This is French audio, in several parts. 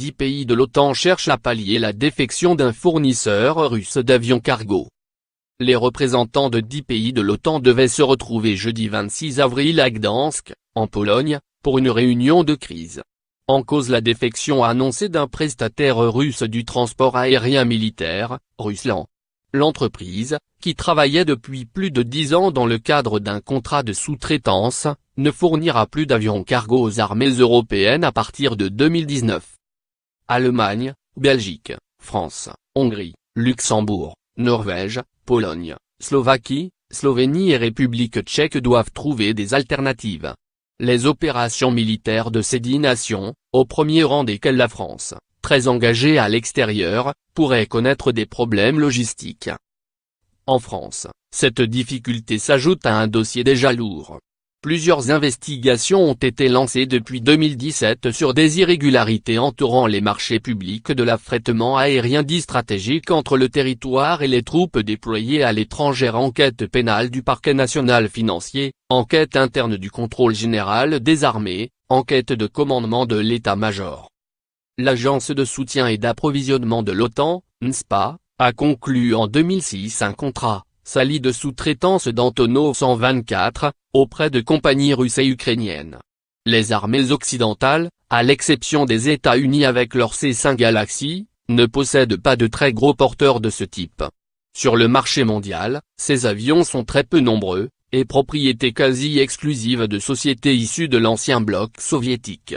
10 pays de l'OTAN cherchent à pallier la défection d'un fournisseur russe d'avions cargo. Les représentants de 10 pays de l'OTAN devaient se retrouver jeudi 26 avril à Gdansk, en Pologne, pour une réunion de crise. En cause la défection annoncée d'un prestataire russe du transport aérien militaire, Ruslan. L'entreprise, qui travaillait depuis plus de 10 ans dans le cadre d'un contrat de sous-traitance, ne fournira plus d'avions cargo aux armées européennes à partir de 2019. Allemagne, Belgique, France, Hongrie, Luxembourg, Norvège, Pologne, Slovaquie, Slovénie et République tchèque doivent trouver des alternatives. Les opérations militaires de ces 10 nations, au premier rang desquelles la France, très engagée à l'extérieur, pourraient connaître des problèmes logistiques. En France, cette difficulté s'ajoute à un dossier déjà lourd. Plusieurs investigations ont été lancées depuis 2017 sur des irrégularités entourant les marchés publics de l'affrètement aérien dit stratégique entre le territoire et les troupes déployées à l'étranger. Enquête pénale du parquet national financier, enquête interne du contrôle général des armées, enquête de commandement de l'état-major. L'agence de soutien et d'approvisionnement de l'OTAN, NSPA, a conclu en 2006 un contrat, sali de sous-traitance d'Antonov 124, auprès de compagnies russes et ukrainiennes. Les armées occidentales, à l'exception des États-Unis avec leur C-5 Galaxy, ne possèdent pas de très gros porteurs de ce type. Sur le marché mondial, ces avions sont très peu nombreux, et propriété quasi exclusive de sociétés issues de l'ancien bloc soviétique.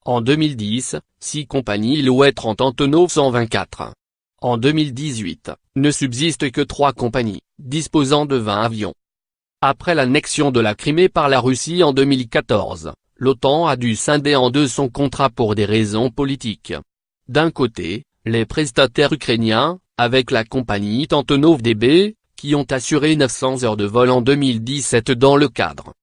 En 2010, 6 compagnies louaient 30 Antonov 124. En 2018, ne subsistent que 3 compagnies, disposant de 20 avions. Après l'annexion de la Crimée par la Russie en 2014, l'OTAN a dû scinder en deux son contrat pour des raisons politiques. D'un côté, les prestataires ukrainiens, avec la compagnie Antonov DB, qui ont assuré 900 heures de vol en 2017 dans le cadre